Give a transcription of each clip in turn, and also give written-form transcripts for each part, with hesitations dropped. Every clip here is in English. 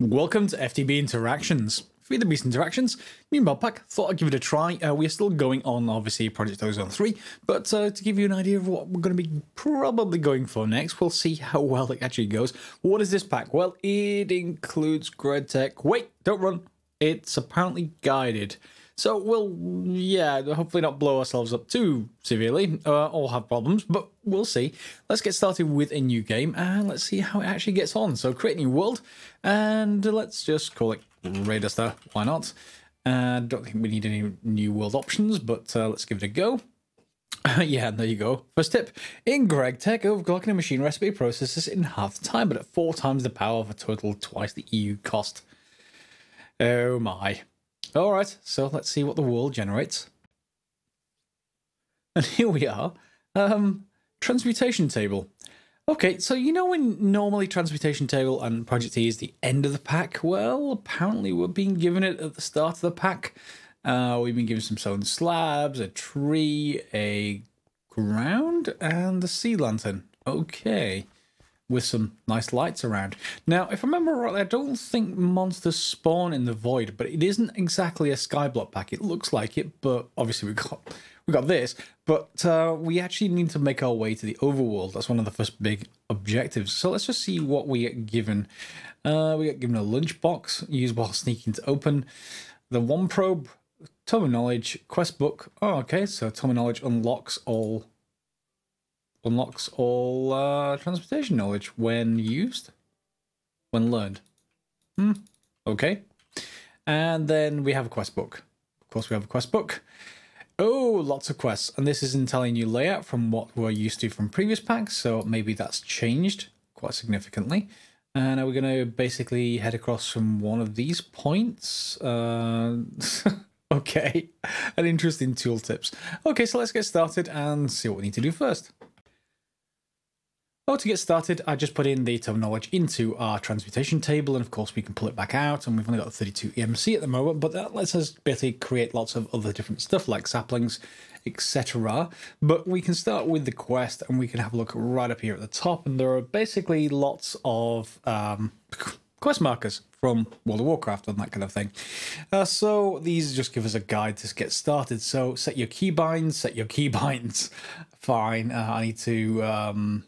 Welcome to FTB Interactions. FTB Interactions, new modpack, thought I'd give it a try. We are still going on, obviously, Project Ozone 3, but to give you an idea of what we're going to be probably going for next, we'll see how well it actually goes. What is this pack? Well, it includes GridTech. Wait, don't run. It's apparently guided. So we'll, hopefully not blow ourselves up too severely or have problems, but we'll see. Let's get started with a new game and let's see how it actually gets on. So create a new world and let's just call it Radar Star. Why not? Don't think we need any new world options, but let's give it a go. Yeah, there you go. First tip. In GridTech, overclocking a machine recipe processes in half the time, but at 4 times the power for a total twice the EU cost. Oh my. Alright, so let's see what the world generates. And here we are. Transmutation Table. Okay, so you know when normally Transmutation Table and Project E is the end of the pack? Well, apparently we're being given it at the start of the pack. We've been given some stone slabs, a tree, a ground, and the sea lantern. Okay. With some nice lights around. Now, if I remember rightly, I don't think monsters spawn in the void, but it isn't exactly a skyblock pack. It looks like it, but obviously we got this. But we actually need to make our way to the overworld. That's one of the first big objectives. So let's just see what we get given. We get given a lunchbox, used while sneaking to open. The one probe, Tome of Knowledge, quest book. Oh, okay, so Tome of Knowledge unlocks all transportation knowledge when used, when learned. Okay. And then we have a quest book. Of course, we have a quest book. Oh, lots of quests. And this is an entirely new layout from what we're used to from previous packs, so maybe that's changed quite significantly. And now we're going to basically head across from one of these points. Okay, an interesting tooltips. Okay, so let's get started and see what we need to do first. To get started, I just put in the Tome of Knowledge into our Transmutation Table, and of course we can pull it back out, and we've only got 32 EMC at the moment, but that lets us basically create lots of other different stuff like saplings, etc. But we can start with the quest, and we can have a look right up here at the top, and there are basically lots of quest markers from World of Warcraft and that kind of thing. So these just give us a guide to get started. So set your keybinds. Fine, I need to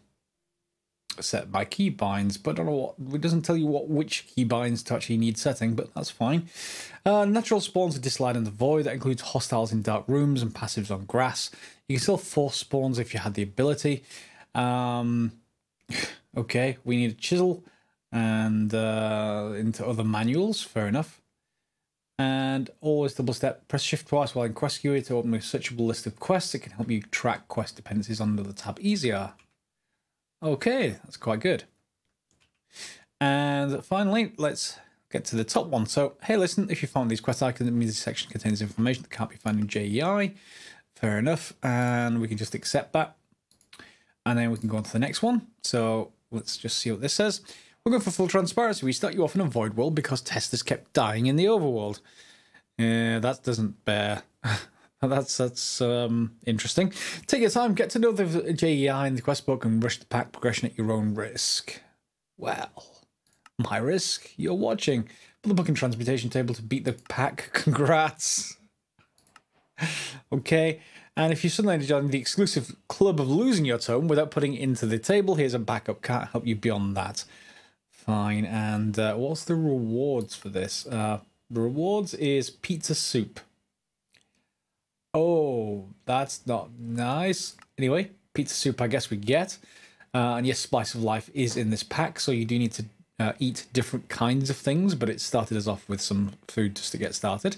set my keybinds, but I don't know what, it doesn't tell you which keybinds to actually need setting, but that's fine. Natural spawns are disallowed in the void. That includes hostiles in dark rooms and passives on grass. You can still force spawns if you had the ability. Okay, we need a chisel and into other manuals, fair enough. And always double step, press shift twice while in quest queue to open a searchable list of quests. It can help you track quest dependencies under the tab easier. Okay, that's quite good. And finally, let's get to the top one. So, hey, listen, if you found these quest icons, it means this section contains information that can't be found in JEI. Fair enough. And we can just accept that. And then we can go on to the next one. So let's just see what this says. We're going for full transparency. We start you off in a void world because testers kept dying in the overworld. That doesn't bear... That's interesting. Take your time, get to know the JEI in the quest book and rush the pack progression at your own risk. Well, my risk? You're watching. Put the book in Transmutation Table to beat the pack. Congrats. Okay, and if you suddenly join the exclusive club of losing your tome without putting it into the table, here's a backup. Can't help you beyond that. Fine, and what's the rewards for this? The rewards is pizza soup. Oh, that's not nice. Anyway, pizza soup I guess we get. And yes, Spice of Life is in this pack, so you do need to eat different kinds of things, but it started us off with some food just to get started.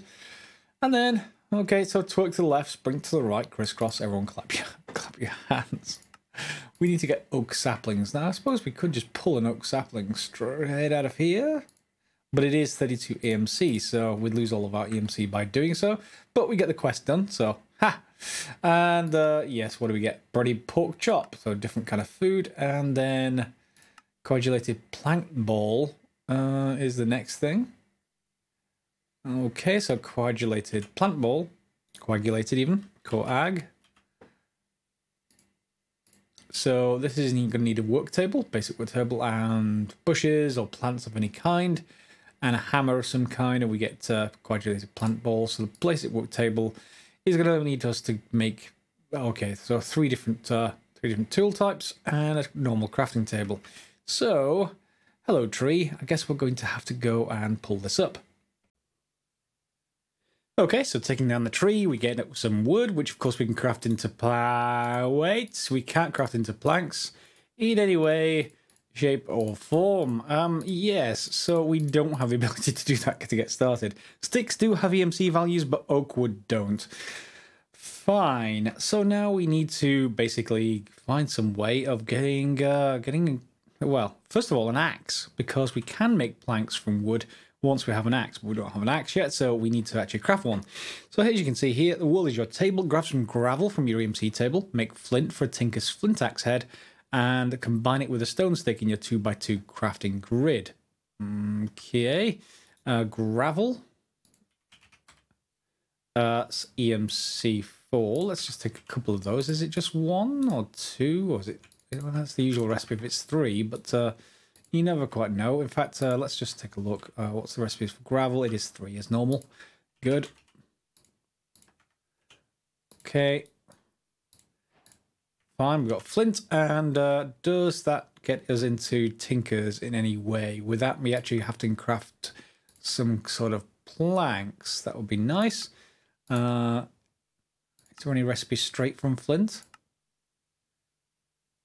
And then, okay, so twerk to the left, sprint to the right, crisscross, everyone clap your hands. We need to get oak saplings. Now, I suppose we could just pull an oak sapling straight out of here. But it is 32 EMC, so we'd lose all of our EMC by doing so. But we get the quest done, so ha! And yes, what do we get? Breaded pork chop, so different kind of food. And then coagulated plant ball is the next thing. Okay, so coagulated plant ball, coagulated even, coag. So this is going to need a work table, basic work table, and bushes or plants of any kind. and a hammer of some kind, and we get coagulated plant balls. So the basic work table is going to need us to make, okay, so three different tool types and a normal crafting table. So, hello tree, I guess we're going to have to go and pull this up. Okay, so taking down the tree, we get some wood, which of course we can craft into wait, we can't craft into planks in any way, shape or form. Yes, so we don't have the ability to do that to get started. Sticks do have EMC values, but oak wood don't. Fine, so now we need to basically find some way of getting, well, first of all, an axe, because we can make planks from wood once we have an axe, but we don't have an axe yet, so we need to actually craft one. So as you can see here, the wool is your table. Grab some gravel from your EMC table, make flint for a tinker's flint axe head, and combine it with a stone stick in your 2x2 crafting grid. Okay, gravel. That's EMC4. Let's just take a couple of those. Is it just one or two, or is it? Well, that's the usual recipe if it's three, but you never quite know. In fact, let's just take a look. What's the recipe for gravel? It is 3 as normal. Good. Okay. Fine, we've got flint. And does that get us into tinkers in any way? Without me actually having to craft some sort of planks, that would be nice. Is there any recipe straight from flint?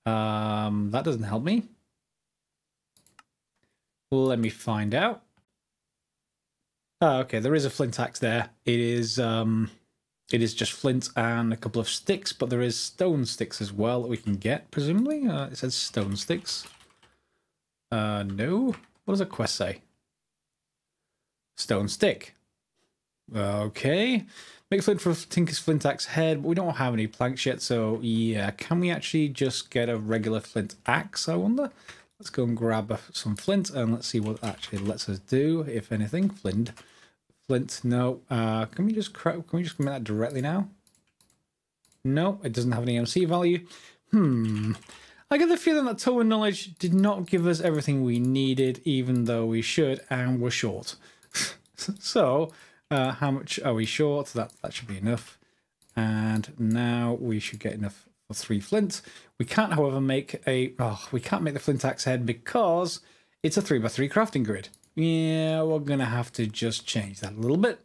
That doesn't help me. Let me find out. Okay, there is a flint axe there. It is just flint and a couple of sticks, but there is stone sticks as well that we can get, presumably. It says stone sticks. No. What does a quest say? Stone stick. Okay. Make flint for Tinker's flint axe head, but we don't have any planks yet, so yeah. Can we actually just get a regular flint axe, I wonder? Let's go and grab some flint and let's see what it actually lets us do, if anything. Flint. No. Can we just make that directly now? No, it doesn't have an EMC value. I get the feeling that Tower Knowledge did not give us everything we needed, even though we should, and we're short. So, how much are we short? That should be enough. And now we should get enough for 3 flint. We can't, however, make we can't make the flint axe head because it's a 3x3 crafting grid. Yeah, we're gonna have to just change that a little bit.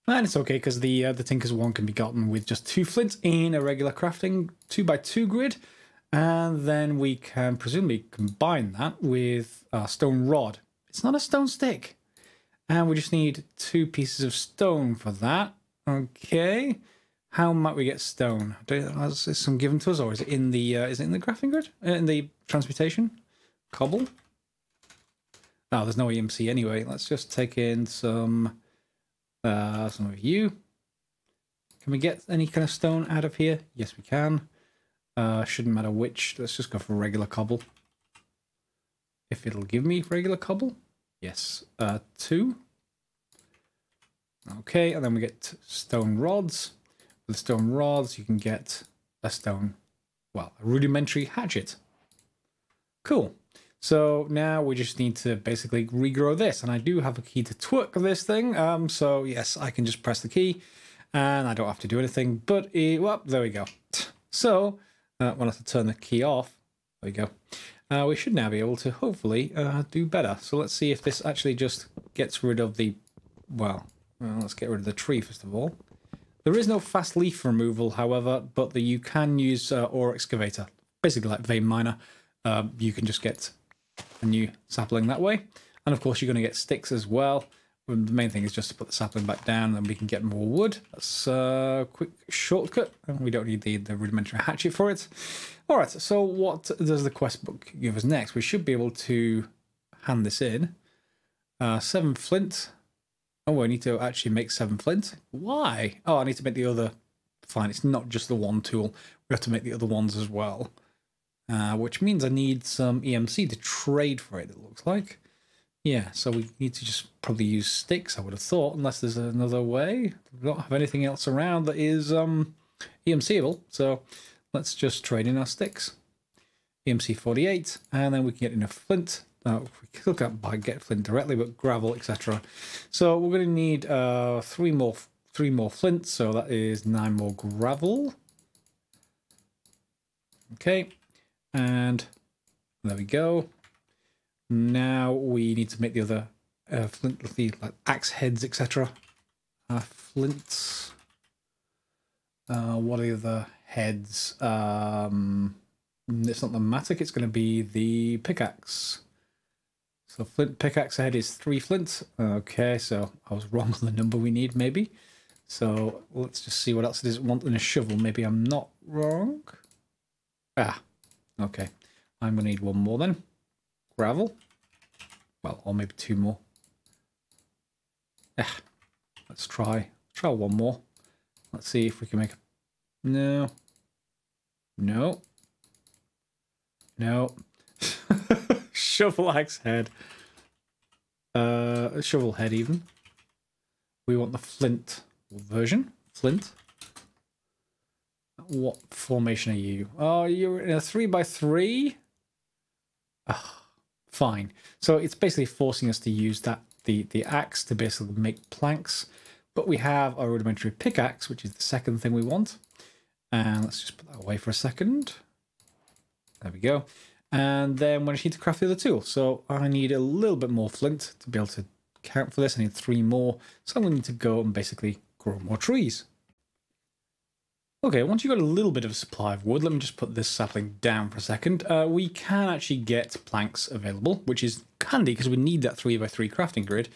And it's okay because the Tinker's one can be gotten with just 2 flint in a regular crafting 2x2 grid, and then we can presumably combine that with a stone rod. It's not a stone stick, and we just need 2 pieces of stone for that. Okay. How might we get stone? Is some given to us, or is it in the crafting grid? In the transmutation? Cobble? Oh, there's no EMC anyway. Let's just take in some of you. Can we get any kind of stone out of here? Yes, we can. Shouldn't matter which. Let's just go for regular cobble. If it'll give me regular cobble. Yes. 2. Okay, and then we get stone rods. With stone rods, you can get a rudimentary hatchet. Cool. So now we just need to basically regrow this, and I do have a key to twerk this thing. So yes, I can just press the key, and I don't have to do anything. But well, there we go. So when I have to turn the key off, there we go. We should now be able to hopefully do better. So let's see if this actually just gets rid of the let's get rid of the tree first of all. There is no fast leaf removal, however, but you can use ore excavator, basically like vein miner. You can just get a new sapling that way, and of course you're going to get sticks as well. The main thing is just to put the sapling back down, and then we can get more wood. That's a quick shortcut, and we don't need the rudimentary hatchet for it. All right, so what does the quest book give us next? We should be able to hand this in. 7 flint. Oh, I need to actually make 7 flint. Why? Oh, I need to make the other. Fine, it's not just the one tool. We have to make the other ones as well. Which means I need some EMC to trade for it, it looks like. Yeah, so we need to just probably use sticks, I would have thought, unless there's another way. We don't have anything else around that is EMCable, so let's just trade in our sticks. EMC 48, and then we can get enough flint we still can't get flint directly, but gravel, etc. So we're going to need three more flint, so that is 9 more gravel. Okay, and there we go. Now we need to make the other flint, like axe heads, etc. Flints. What are the other heads? It's not the mattock, it's going to be the pickaxe. So flint pickaxe head is 3 flint. Okay, so I was wrong on the number we need, maybe. So let's just see what else it is. Want in a shovel. Maybe I'm not wrong. Okay. I'm going to need 1 more then. Gravel. Well, or maybe 2 more. Let's try 1 more. Let's see if we can make a... No. Shovel axe head. Shovel head even. We want the flint version. Flint. What formation are you? Oh, you're in a 3x3? Fine. So it's basically forcing us to use the axe to basically make planks. But we have a rudimentary pickaxe, which is the second thing we want. And let's just put that away for a second. There we go. And then we need to craft the other tool. So I need a little bit more flint to be able to count for this. I need 3 more. So I'm going to need to go and basically grow more trees. Okay, once you've got a little bit of a supply of wood, let me just put this sapling down for a second. We can actually get planks available, which is handy because we need that 3x3 crafting grid.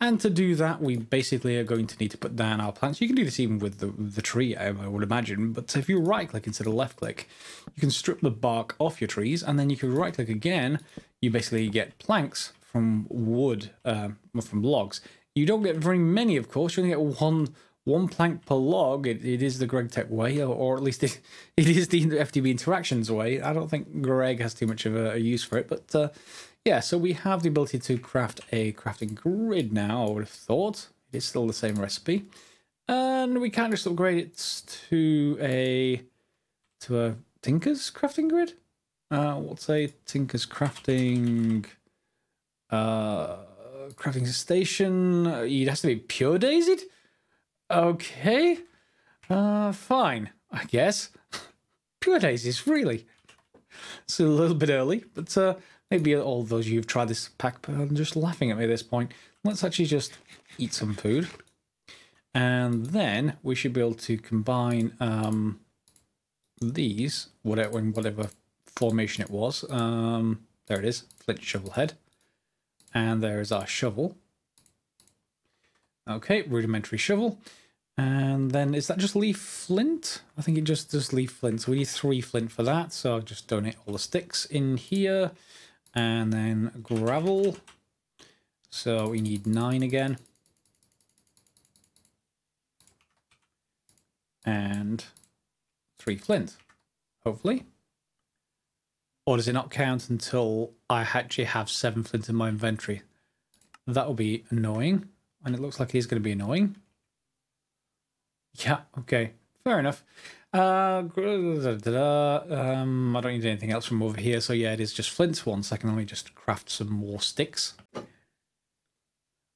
And to do that, we basically are going to need to put down our planks. You can do this even with the tree, I would imagine. But if you right-click instead of left-click, you can strip the bark off your trees, and then you can right-click again. You basically get planks from wood, from logs. You don't get very many, of course. You only get one plank per log. It is the Greg Tech way, or at least it is the FTB Interactions way. I don't think Greg has too much of a use for it, but yeah, so we have the ability to craft a crafting grid now, I would have thought. It is still the same recipe. And we can just upgrade it to a Tinker's crafting grid. What's a Tinker's crafting station? It has to be pure daisied? Okay. Fine, I guess. Pure daisies, really. It's a little bit early, but maybe all those of you who've tried this pack are just laughing at me at this point. Let's actually just eat some food. And then we should be able to combine these, whatever formation it was. There it is, flint shovel head. And there is our shovel. Okay, rudimentary shovel. And then, is that just leaf flint? I think it just does leaf flint. So we need 3 flint for that. So I'll just donate all the sticks in here. And then gravel. So we need 9 again. And 3 flint, hopefully. Or does it not count until I actually have 7 flint in my inventory? That will be annoying. And it looks like it is going to be annoying. Yeah, okay. Fair enough. I don't need anything else from over here. So yeah, it is just flint. 1 second, let me just craft some more sticks.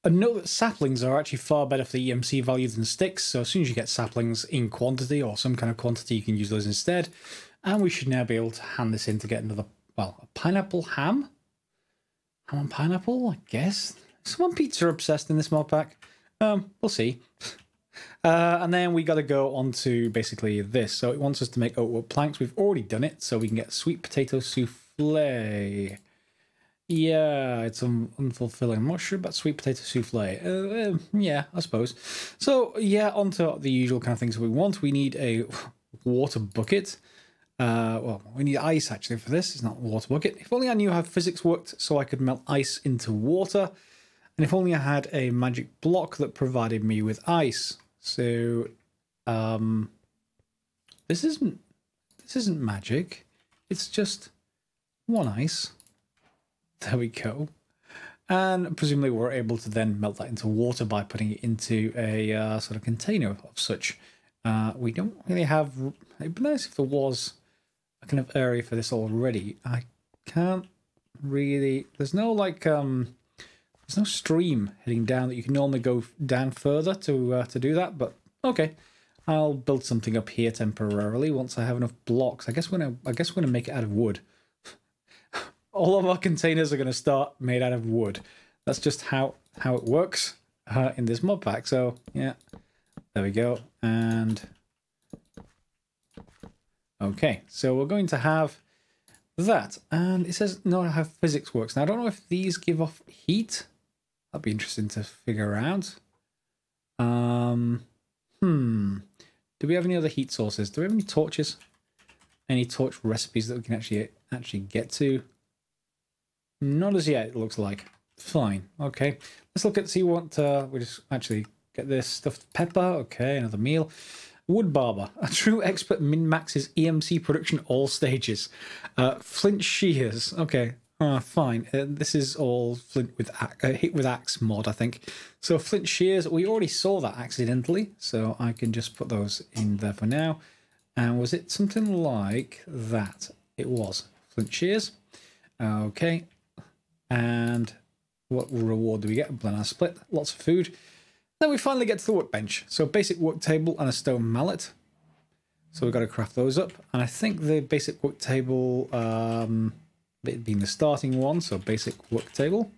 And note that saplings are actually far better for the EMC value than sticks. So as soon as you get saplings in quantity or some kind of quantity, you can use those instead. And we should now be able to hand this in to get another, well, a pineapple ham? Ham and pineapple, I guess. Someone pizza obsessed in this mod pack. We'll see. And then we got to go on to basically this. So it wants us to make oatwood planks. We've already done it, so we can get sweet potato souffle. Yeah, it's unfulfilling. I'm not sure about sweet potato souffle. Yeah, I suppose. So yeah, onto the usual kind of things we want. We need a water bucket. Well, we need ice actually for this. It's not a water bucket. If only I knew how physics worked so I could melt ice into water. And if only I had a magic block that provided me with ice. So, this isn't magic. It's just 1 ice. There we go. And presumably we're able to then melt that into water by putting it into a sort of container of such. We don't really have... It'd be nice if there was a kind of area for this already. I can't really... There's no, like, there's no stream heading down that you can normally go down further to do that, but okay. I'll build something up here temporarily once I have enough blocks. I guess we're gonna make it out of wood. All of our containers are gonna start made out of wood. That's just how it works in this mod pack. So yeah, there we go. And okay, so we're going to have that. And it says not how physics works. Now I don't know if these give off heat. That'd be interesting to figure out. Do we have any other heat sources? Do we have any torches? Any torch recipes that we can actually get to? Not as yet, it looks like. Fine. Okay. Let's look at see what we just actually get this stuffed pepper. Okay, another meal. Wood barber. A true expert min-maxes EMC production all stages. Flint Shears. Okay. Fine. This is all Flint with hit with axe mod, I think. So Flint Shears, we already saw that accidentally, so I can just put those in there for now. And was it something like that? It was Flint Shears. Okay. And what reward do we get? Banana split. Lots of food. Then we finally get to the workbench. So basic work table and a stone mallet. So we've got to craft those up. And I think the basic work table... it being the starting one, so basic work table,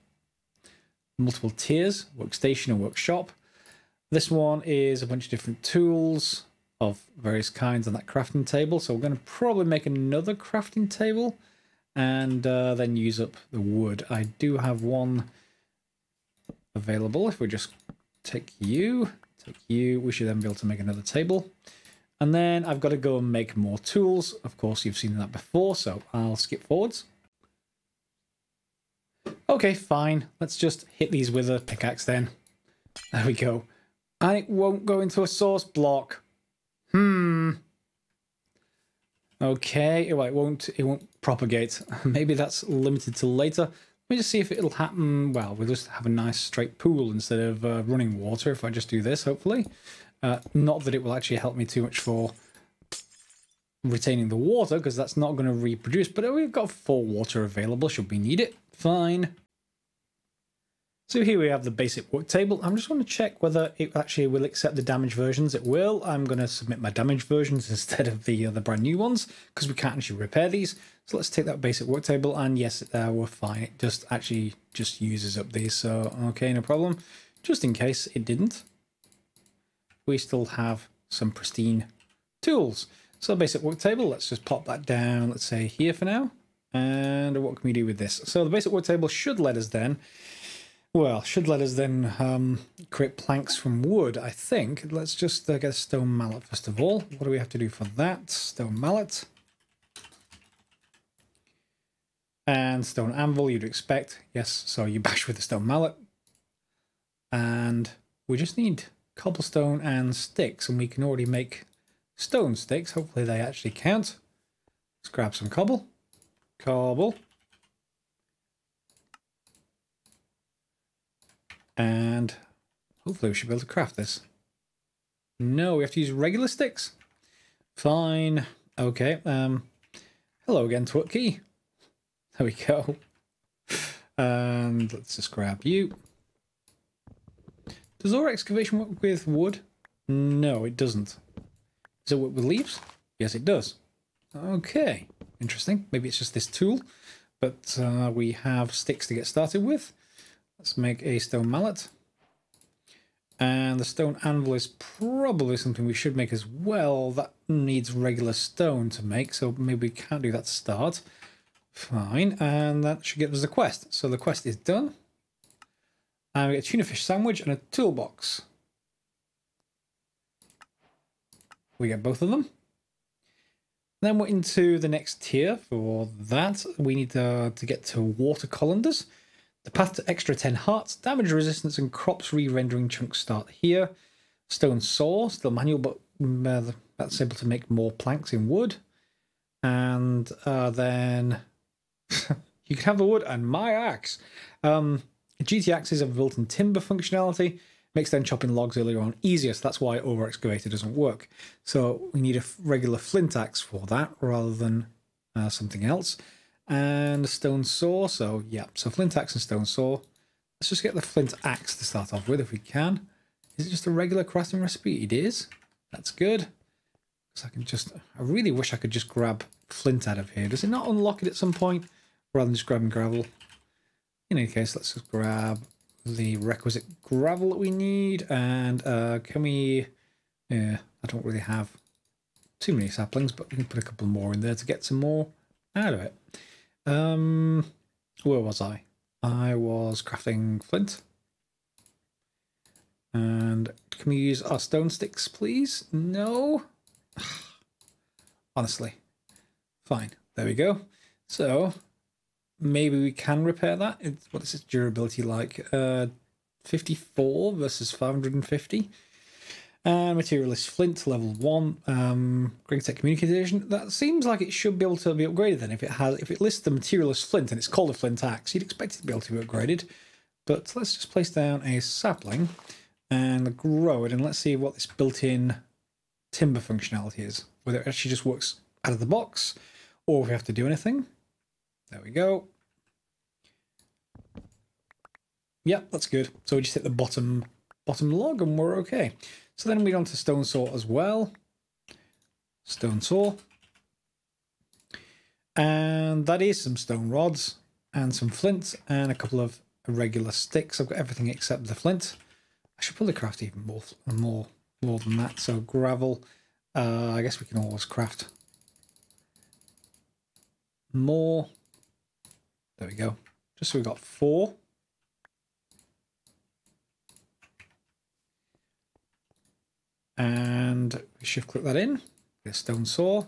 multiple tiers, workstation and workshop. This one is a bunch of different tools of various kinds on that crafting table. So we're going to probably make another crafting table and then use up the wood. I do have one available. If we just take you, we should then be able to make another table. And then I've got to go and make more tools. Of course, you've seen that before, so I'll skip forwards. Okay, fine. Let's just hit these with a pickaxe then. There we go. And it won't go into a source block. Okay, well, it won't propagate. Maybe that's limited till later. Let me just see if it'll happen. Well, we'll just have a nice straight pool instead of running water if I just do this, hopefully. Not that it will actually help me too much for retaining the water, because that's not going to reproduce, but we've got 4 water available should we need it. Fine. So here we have the basic work table. I'm just going to check whether it actually will accept the damaged versions. It will. I'm going to submit my damaged versions instead of the brand new ones, because we can't actually repair these. So let's take that basic work table, and yes, we're fine. It just uses up these, so okay, no problem. Just in case it didn't, we still have some pristine tools. So basic work table, let's just pop that down, let's say here for now. And what can we do with this? So the basic work table should let us then, create planks from wood, I think. Let's just get a stone mallet first of all. What do we have to do for that? Stone mallet. And stone anvil, you'd expect. Yes, so you bash with the stone mallet. And we just need cobblestone and sticks, and we can already make stone sticks. Hopefully they actually count. Let's grab some cobble. And hopefully we should be able to craft this. No, we have to use regular sticks. Fine. Okay. Hello again, Twitky. There we go. And let's just grab you. Does ore excavation work with wood? No, it doesn't. Does it work with leaves? Yes, it does. Okay. Interesting. Maybe it's just this tool, but we have sticks to get started with. Let's make a stone mallet. And the stone anvil is probably something we should make as well. That needs regular stone to make, so maybe we can't do that to start. Fine, and that should give us a quest. So the quest is done. And we get a tuna fish sandwich and a toolbox. We get both of them. Then we're into the next tier for that. We need to get to water colanders. The path to extra 10 hearts, damage resistance, and crops re-rendering chunks start here. Stone saw, still manual, but that's able to make more planks in wood. And then you can have the wood and my axe. GT axes have built-in timber functionality. Makes then chopping logs earlier on easier, so that's why over excavator doesn't work. So we need a regular flint axe for that rather than something else. and a stone saw. So yeah, so flint axe and stone saw. Let's just get the flint axe to start off with if we can. Is it just a regular crafting recipe? It is. That's good. So I really wish I could just grab flint out of here. Does it not unlock it at some point rather than just grabbing gravel? In any case, let's just grab the requisite gravel that we need. And can we... Yeah, I don't really have too many saplings, but we can put a couple more in there to get some more out of it. Where was I? I was crafting flint. And can we use our stone sticks, please? No. Honestly. Fine. There we go. So maybe we can repair that. What is its durability like? 54 versus 550. And material is flint, level 1. GregTech communication. That seems like it should be able to be upgraded then. If it lists the material as flint and it's called a flint axe, you'd expect it to be able to be upgraded. But let's just place down a sapling and grow it, and let's see what this built-in timber functionality is. Whether it actually just works out of the box, or if we have to do anything. There we go. Yep, that's good. So we just hit the bottom log and we're okay. So then we go on to stone saw as well. Stone saw. And that is some stone rods and some flint and a couple of regular sticks. I've got everything except the flint. I should probably craft even more than that. So gravel. I guess we can always craft more. There we go. Just so we got 4. And we shift click that in. Get a stone saw.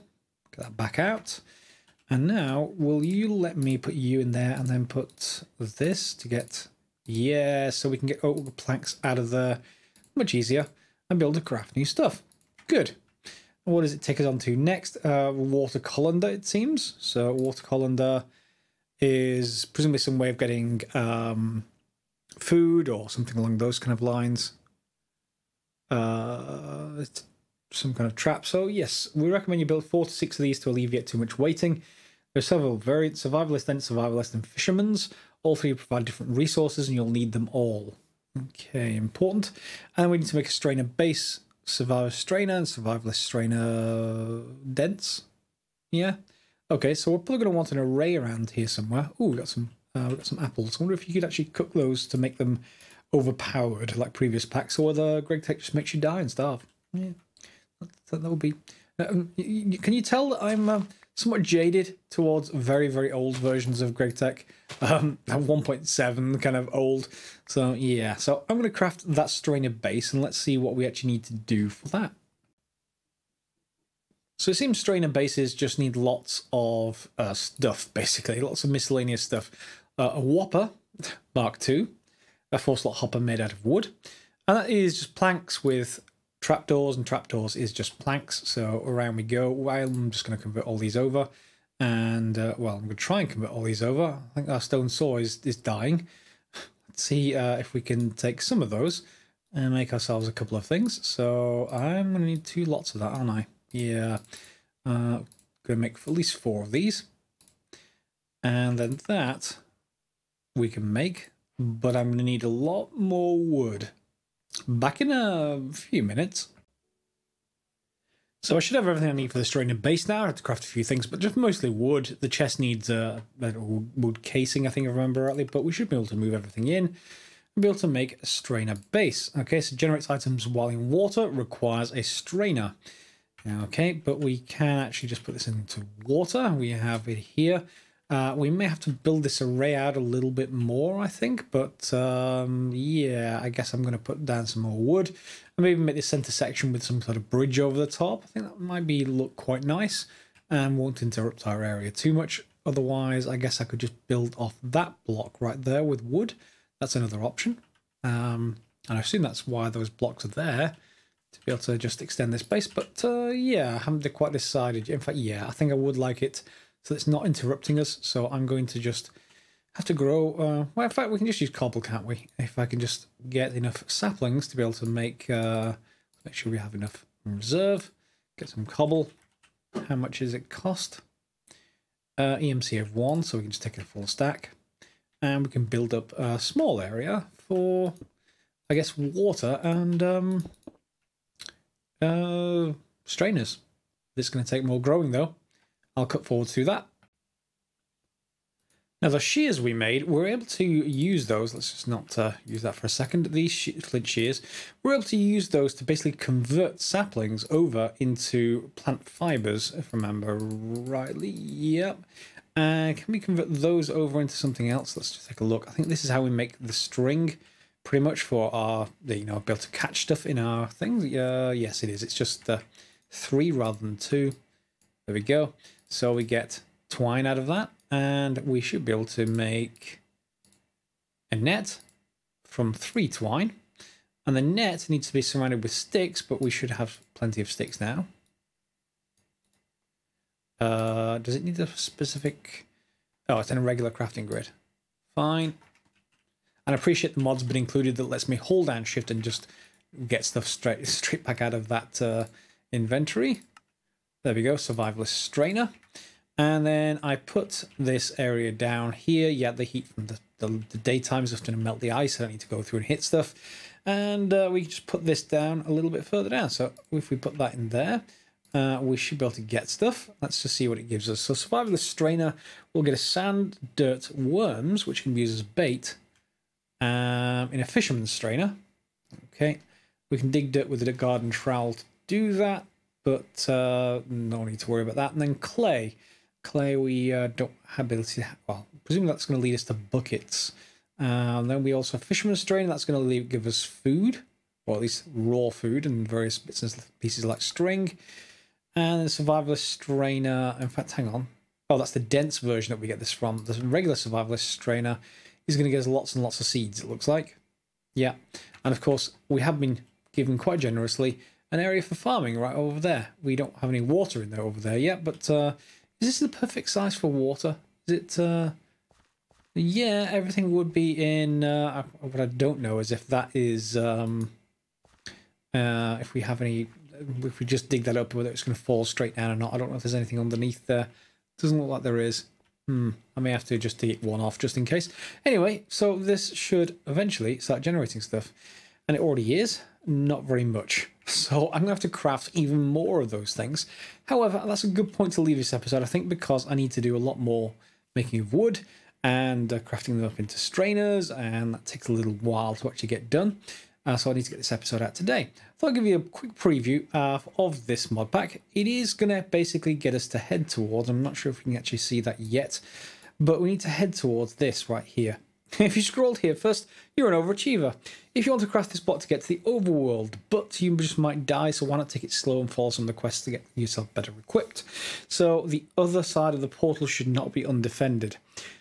Get that back out. And now, will you let me put you in there and then put this to get... Yeah, so we can get oak planks out of there much easier and be able to craft new stuff. Good. And what does it take us on to next? Water colander, it seems. So water colander is presumably some way of getting food or something along those kind of lines. It's some kind of trap. So yes, we recommend you build 4 to 6 of these to alleviate too much waiting. There are several variants: survivalist, survivalist, and fisherman's. All 3 provide different resources and you'll need them all. Okay, important. And we need to make a strainer base, survivalist trainer and survivalist trainer dense. Yeah. Okay, so we're probably going to want an array around here somewhere. Oh, we've got some apples. I wonder if you could actually cook those to make them overpowered like previous packs, or whether GregTech just makes you die and starve. Yeah, that would be... can you tell that I'm somewhat jaded towards very, very old versions of GregTech? 1.7 kind of old. So yeah, so I'm going to craft that strainer base and let's see what we actually need to do for that. So it seems strainer bases just need lots of stuff, basically. Lots of miscellaneous stuff. A whopper, Mark II. A 4-slot hopper made out of wood. And that is just planks with trapdoors, and trapdoors is just planks. So around we go. I'm just going to convert all these over. And, well, I'm going to try and convert all these over. I think our stone saw is dying. Let's see if we can take some of those and make ourselves a couple of things. So I'm going to need 2 lots of that, aren't I? Yeah. Going to make at least 4 of these. And then that we can make... But I'm going to need a lot more wood. Back in a few minutes. So I should have everything I need for the strainer base now. I have to craft a few things, but just mostly wood. The chest needs a wood casing, I think I remember rightly, but we should be able to move everything in and be able to make a strainer base. Okay, so generates items while in water, requires a strainer. Okay, but we can actually just put this into water. We have it here. We may have to build this array out a little bit more, I think, but yeah, I guess I'm going to put down some more wood and maybe make this center section with some sort of bridge over the top. I think that might look quite nice and won't interrupt our area too much. Otherwise, I guess I could just build off that block right there with wood. That's another option. And I assume that's why those blocks are there, to be able to just extend this base. But yeah, I haven't quite decided. In fact, yeah, I think I would like it so it's not interrupting us. So I'm going to just have to grow. Well, in fact, we can just use cobble, can't we? If I can just get enough saplings to be able to make sure we have enough in reserve. Get some cobble. How much does it cost? EMC of 1, so we can just take a full stack. And we can build up a small area for, I guess, water and strainers. This is going to take more growing, though. I'll cut forward to that. Now, the shears we made, we're able to use those. Let's just not use that for a second. These Flint Shears, we're able to use those to basically convert saplings over into plant fibers, if I remember rightly. Yep. Can we convert those over into something else? Let's just take a look. I think this is how we make the string, pretty much, for our, you know, be able to catch stuff in our things. Yes, it is. It's just 3 rather than 2. There we go. So we get twine out of that. And we should be able to make a net from 3 twine. And the net needs to be surrounded with sticks, but we should have plenty of sticks now. Does it need a specific... Oh, it's in a regular crafting grid. Fine. And I appreciate the mod's been included that lets me hold down shift and just get stuff straight back out of that inventory. There we go, Survivalists Trainer. And then I put this area down here. Yeah, the heat from the daytime is often to melt the ice. I don't need to go through and hit stuff. And we just put this down a little bit further down. So if we put that in there, we should be able to get stuff. Let's just see what it gives us. So Survivalist Trainer will get a sand, dirt, worms, which can be used as bait in a fisherman's strainer. Okay, we can dig dirt with a garden trowel to do that, but no need to worry about that. And then clay. Clay, we don't have ability to, well, presumably that's going to lead us to buckets. Then we also have fisherman's strainer. That's going to give us food, or at least raw food and various bits and pieces like string. And then survivalist strainer. In fact, hang on. Oh, that's the dense version that we get this from. The regular survivalist strainer is going to give us lots and lots of seeds, it looks like. Yeah. And of course, we have been given quite generously an area for farming right over there. We don't have any water in there over there yet, but is this the perfect size for water? Is it? Yeah, everything would be in. What I don't know is if that is if we have any. If we just dig that up, whether it's going to fall straight down or not. I don't know if there's anything underneath there. Doesn't look like there is. I may have to just take one off just in case. Anyway, so this should eventually start generating stuff, and it already is. Not very much. So I'm going to have to craft even more of those things. However, that's a good point to leave this episode, I think, because I need to do a lot more making of wood and crafting them up into strainers, and that takes a little while to actually get done. So I need to get this episode out today. So I'll give you a quick preview of this mod pack. It is going to basically get us to head towards, I'm not sure if we can actually see that yet, but we need to head towards this right here. If you scrolled here first, you're an overachiever. If you want to craft this block to get to the overworld, but you just might die, so why not take it slow and follow some of the quests to get yourself better equipped. So the other side of the portal should not be undefended.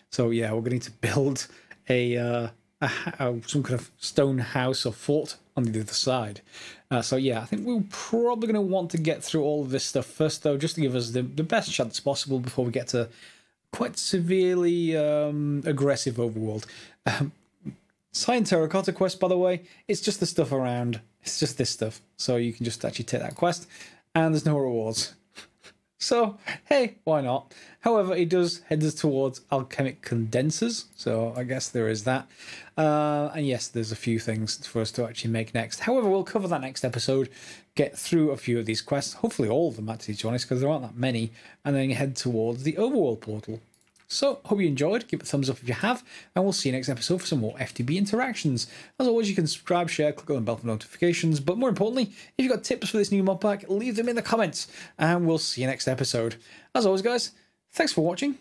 So yeah, we're going to build some kind of stone house or fort on the other side. So yeah, I think we're probably going to want to get through all of this stuff first, though, just to give us the best chance possible before we get to quite severely aggressive overworld. Cyan Terracotta quest, by the way, it's just the stuff around. It's just this stuff. So you can just actually take that quest, and there's no rewards. So, hey, why not? However, it does head us towards alchemic condensers, so I guess there is that. And yes, there's a few things for us to actually make next. However, we'll cover that next episode, get through a few of these quests, hopefully all of them, actually, to be honest, because there aren't that many, and then head towards the overworld portal. So, hope you enjoyed. Give it a thumbs up if you have, and we'll see you next episode for some more FTB interactions. As always, you can subscribe, share, click on the bell for notifications, but more importantly, if you've got tips for this new mod pack, leave them in the comments, and we'll see you next episode. As always, guys, thanks for watching,